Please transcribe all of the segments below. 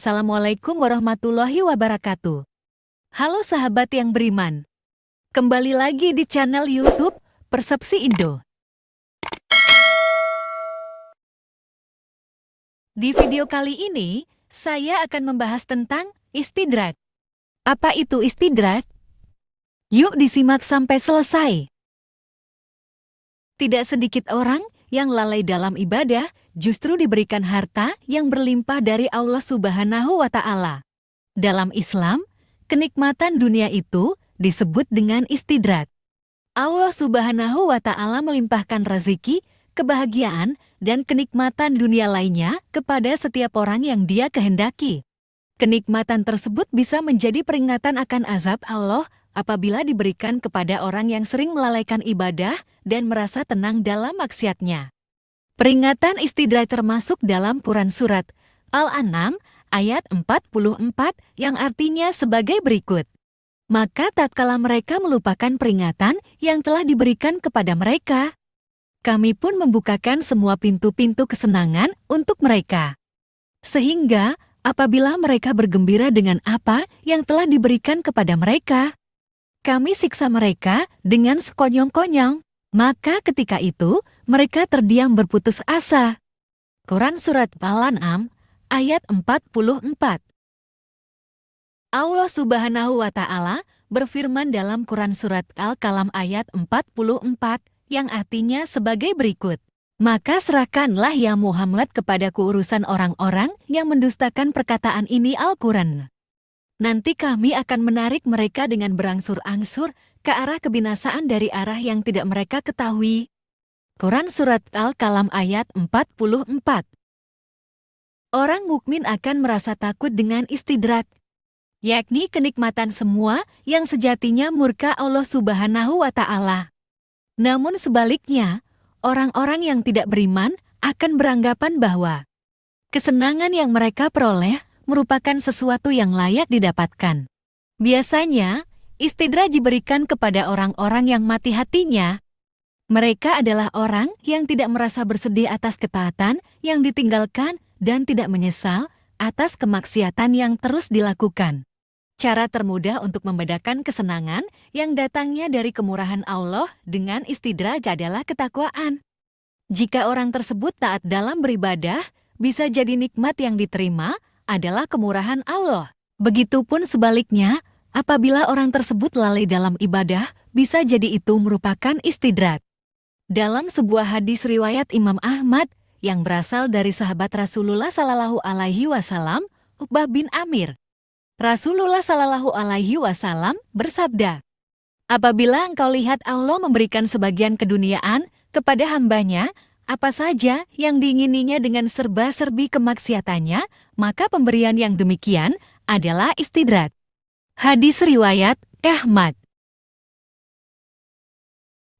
Assalamualaikum warahmatullahi wabarakatuh. Halo sahabat yang beriman. Kembali lagi di channel YouTube Persepsi Indo. Di video kali ini, saya akan membahas tentang istidrat. Apa itu istidrat? Yuk disimak sampai selesai. Tidak sedikit orang yang lalai dalam ibadah justru diberikan harta yang berlimpah dari Allah Subhanahu wa Ta'ala. Dalam Islam, kenikmatan dunia itu disebut dengan istidrat. Allah Subhanahu wa Ta'ala melimpahkan rezeki, kebahagiaan, dan kenikmatan dunia lainnya kepada setiap orang yang Dia kehendaki. Kenikmatan tersebut bisa menjadi peringatan akan azab Allah apabila diberikan kepada orang yang sering melalaikan ibadah dan merasa tenang dalam maksiatnya. Peringatan istidrat termasuk dalam Quran Surat Al-An'am ayat 44 yang artinya sebagai berikut. Maka tatkala mereka melupakan peringatan yang telah diberikan kepada mereka, kami pun membukakan semua pintu-pintu kesenangan untuk mereka. Sehingga apabila mereka bergembira dengan apa yang telah diberikan kepada mereka, kami siksa mereka dengan sekonyong-konyong. Maka ketika itu, mereka terdiam berputus asa. Quran Surat Al-An'am ayat 44. Allah Subhanahu wa Ta'ala berfirman dalam Quran Surat Al-Qalam ayat 44 yang artinya sebagai berikut. Maka serahkanlah ya Muhammad kepadaku urusan orang-orang yang mendustakan perkataan ini Al-Quran. Nanti kami akan menarik mereka dengan berangsur-angsur ke arah kebinasaan dari arah yang tidak mereka ketahui. Quran Surat Al-Qalam ayat 44. Orang mukmin akan merasa takut dengan istidrat, yakni kenikmatan semua yang sejatinya murka Allah Subhanahu wa Ta'ala. Namun sebaliknya, orang-orang yang tidak beriman akan beranggapan bahwa kesenangan yang mereka peroleh merupakan sesuatu yang layak didapatkan. Biasanya, istidrat diberikan kepada orang-orang yang mati hatinya. Mereka adalah orang yang tidak merasa bersedih atas ketaatan yang ditinggalkan dan tidak menyesal atas kemaksiatan yang terus dilakukan. Cara termudah untuk membedakan kesenangan yang datangnya dari kemurahan Allah dengan istidrat adalah ketakwaan. Jika orang tersebut taat dalam beribadah, bisa jadi nikmat yang diterima adalah kemurahan Allah. Begitupun sebaliknya, apabila orang tersebut lalai dalam ibadah, bisa jadi itu merupakan istidrat. Dalam sebuah hadis riwayat Imam Ahmad yang berasal dari sahabat Rasulullah Sallallahu Alaihi Wasallam, Uqbah bin Amir, Rasulullah Sallallahu Alaihi Wasallam bersabda, apabila engkau lihat Allah memberikan sebagian keduniaan kepada hambanya, apa saja yang diingininya dengan serba-serbi kemaksiatannya, maka pemberian yang demikian adalah istidrat. Hadis riwayat Ahmad.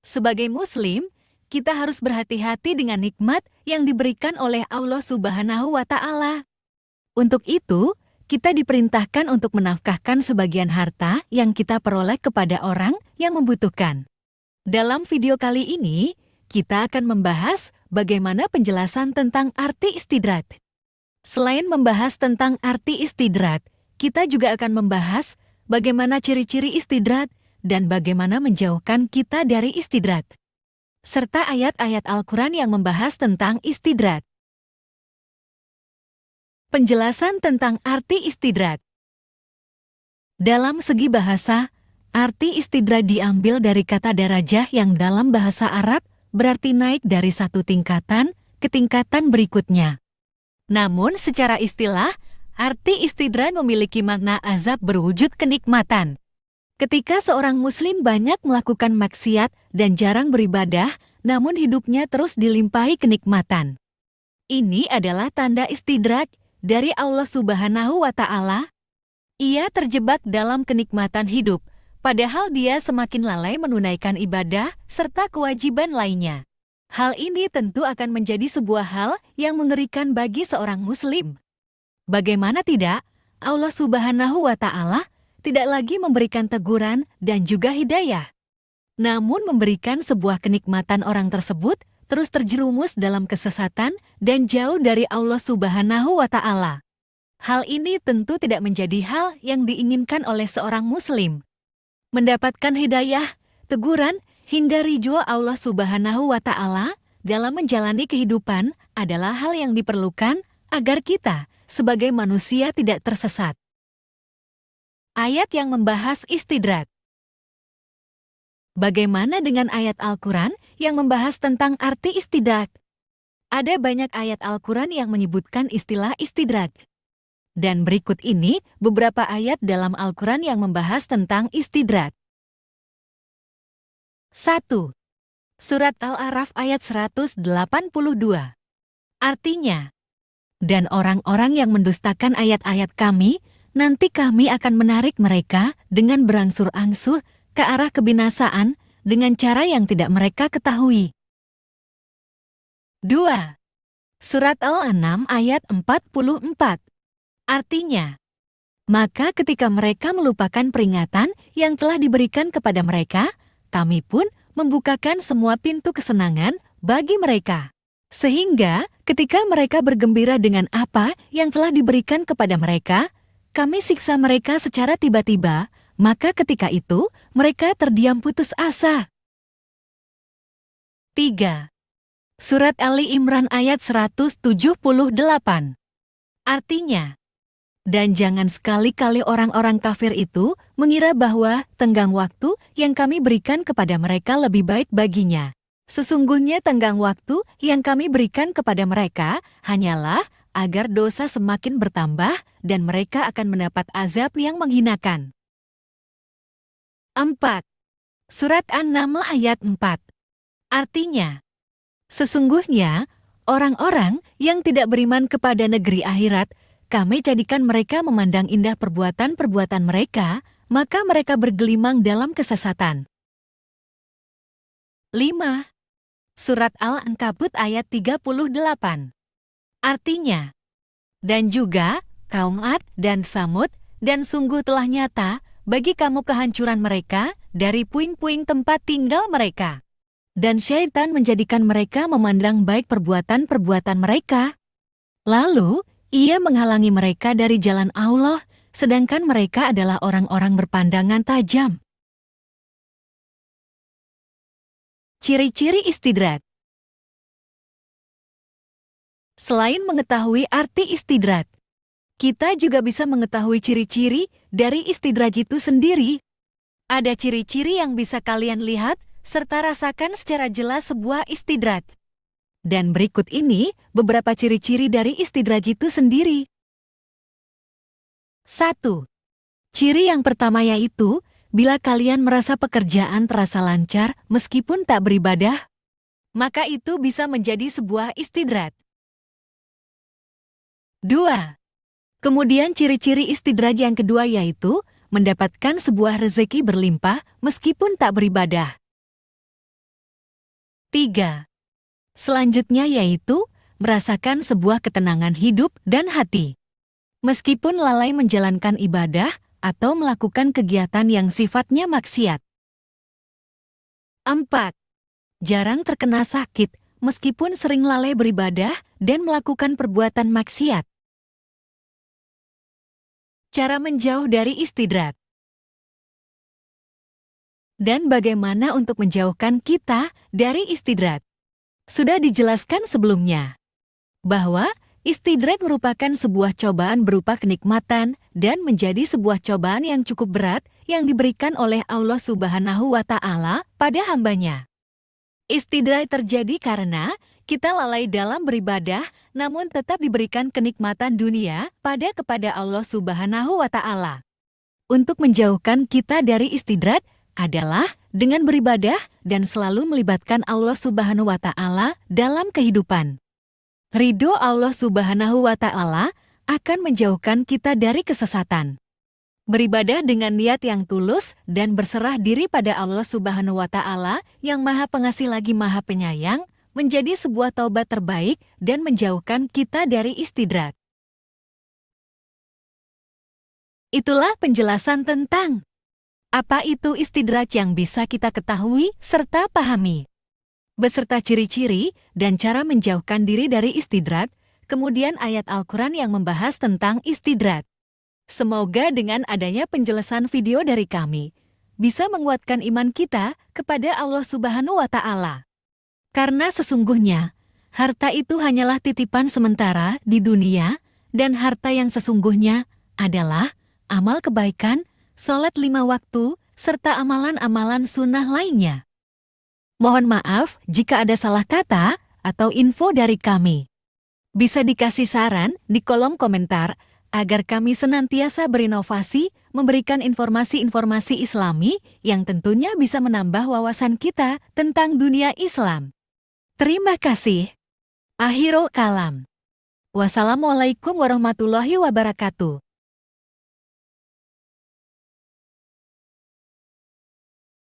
Sebagai Muslim, kita harus berhati-hati dengan nikmat yang diberikan oleh Allah Subhanahu wa Ta'ala. Untuk itu, kita diperintahkan untuk menafkahkan sebagian harta yang kita peroleh kepada orang yang membutuhkan. Dalam video kali ini, kita akan membahas bagaimana penjelasan tentang arti istidrat. Selain membahas tentang arti istidrat, kita juga akan membahas bagaimana ciri-ciri istidrat dan bagaimana menjauhkan kita dari istidrat, serta ayat-ayat Al-Quran yang membahas tentang istidrat. Penjelasan tentang arti istidrat. Dalam segi bahasa, arti istidrat diambil dari kata darajah yang dalam bahasa Arab berarti naik dari satu tingkatan ke tingkatan berikutnya. Namun secara istilah, arti istidrat memiliki makna azab berwujud kenikmatan. Ketika seorang muslim banyak melakukan maksiat dan jarang beribadah, namun hidupnya terus dilimpahi kenikmatan. Ini adalah tanda istidrat dari Allah Subhanahu wa Ta'ala. Ia terjebak dalam kenikmatan hidup, padahal dia semakin lalai menunaikan ibadah serta kewajiban lainnya. Hal ini tentu akan menjadi sebuah hal yang mengerikan bagi seorang muslim. Bagaimana tidak, Allah Subhanahu wa Ta'ala tidak lagi memberikan teguran dan juga hidayah, namun memberikan sebuah kenikmatan orang tersebut terus terjerumus dalam kesesatan dan jauh dari Allah Subhanahu wa Ta'ala. Hal ini tentu tidak menjadi hal yang diinginkan oleh seorang Muslim. Mendapatkan hidayah, teguran, hingga ridho Allah Subhanahu wa Ta'ala dalam menjalani kehidupan adalah hal yang diperlukan agar kita sebagai manusia tidak tersesat. Ayat yang membahas istidrat. Bagaimana dengan ayat Al-Quran yang membahas tentang arti istidrat? Ada banyak ayat Al-Quran yang menyebutkan istilah istidrat. Dan berikut ini beberapa ayat dalam Al-Quran yang membahas tentang istidrat. 1. Surat Al-A'raf ayat 182. Artinya, dan orang-orang yang mendustakan ayat-ayat kami, nanti kami akan menarik mereka dengan berangsur-angsur ke arah kebinasaan dengan cara yang tidak mereka ketahui. 2. Surat Al-An'am ayat 44. Artinya, maka ketika mereka melupakan peringatan yang telah diberikan kepada mereka, kami pun membukakan semua pintu kesenangan bagi mereka. Sehingga ketika mereka bergembira dengan apa yang telah diberikan kepada mereka, kami siksa mereka secara tiba-tiba, maka ketika itu mereka terdiam putus asa. 3. Surat Ali Imran ayat 178. Artinya, dan jangan sekali-kali orang-orang kafir itu mengira bahwa tenggang waktu yang kami berikan kepada mereka lebih baik baginya. Sesungguhnya tenggang waktu yang kami berikan kepada mereka hanyalah agar dosa semakin bertambah dan mereka akan mendapat azab yang menghinakan. 4. Surat An-Naml ayat 4. Artinya, sesungguhnya orang-orang yang tidak beriman kepada negeri akhirat, kami jadikan mereka memandang indah perbuatan-perbuatan mereka, maka mereka bergelimang dalam kesesatan. 5. Surat Al-Ankabut ayat 38. Artinya, dan juga kaum Ad dan Samud, dan sungguh telah nyata bagi kamu kehancuran mereka dari puing-puing tempat tinggal mereka. Dan syaitan menjadikan mereka memandang baik perbuatan-perbuatan mereka. Lalu, ia menghalangi mereka dari jalan Allah, sedangkan mereka adalah orang-orang berpandangan tajam. Ciri-ciri istidrat. Selain mengetahui arti istidrat, kita juga bisa mengetahui ciri-ciri dari istidrat itu sendiri. Ada ciri-ciri yang bisa kalian lihat serta rasakan secara jelas sebuah istidrat. Dan berikut ini beberapa ciri-ciri dari istidrat itu sendiri. 1. Ciri yang pertama yaitu, bila kalian merasa pekerjaan terasa lancar meskipun tak beribadah, maka itu bisa menjadi sebuah istidrat. 2. Kemudian ciri-ciri istidrat yang kedua yaitu, mendapatkan sebuah rezeki berlimpah meskipun tak beribadah. 3. Selanjutnya yaitu, merasakan sebuah ketenangan hidup dan hati. Meskipun lalai menjalankan ibadah atau melakukan kegiatan yang sifatnya maksiat. 4. Jarang terkena sakit, meskipun sering lalai beribadah dan melakukan perbuatan maksiat. Cara menjauh dari istidrat. Dan bagaimana untuk menjauhkan kita dari istidrat? Sudah dijelaskan sebelumnya, bahwa istidrat merupakan sebuah cobaan berupa kenikmatan dan menjadi sebuah cobaan yang cukup berat yang diberikan oleh Allah Subhanahu wa Ta'ala pada hambanya. Istidrat terjadi karena kita lalai dalam beribadah namun tetap diberikan kenikmatan dunia kepada Allah Subhanahu wa Ta'ala. Untuk menjauhkan kita dari istidrat adalah dengan beribadah dan selalu melibatkan Allah Subhanahu wa Ta'ala dalam kehidupan. Ridho Allah Subhanahu wa Ta'ala akan menjauhkan kita dari kesesatan. Beribadah dengan niat yang tulus dan berserah diri pada Allah Subhanahu wa Ta'ala yang Maha Pengasih lagi Maha Penyayang menjadi sebuah taubat terbaik dan menjauhkan kita dari istidrat. Itulah penjelasan tentang apa itu istidrat yang bisa kita ketahui serta pahami. Beserta ciri-ciri dan cara menjauhkan diri dari istidrat, kemudian ayat Al-Quran yang membahas tentang istidrat. Semoga dengan adanya penjelasan video dari kami, bisa menguatkan iman kita kepada Allah Subhanahu wa Ta'ala. Karena sesungguhnya, harta itu hanyalah titipan sementara di dunia, dan harta yang sesungguhnya adalah amal kebaikan, sholat 5 waktu, serta amalan-amalan sunnah lainnya. Mohon maaf jika ada salah kata atau info dari kami. Bisa dikasih saran di kolom komentar agar kami senantiasa berinovasi memberikan informasi-informasi Islami yang tentunya bisa menambah wawasan kita tentang dunia Islam. Terima kasih. Akhirul kalam. Wassalamualaikum warahmatullahi wabarakatuh.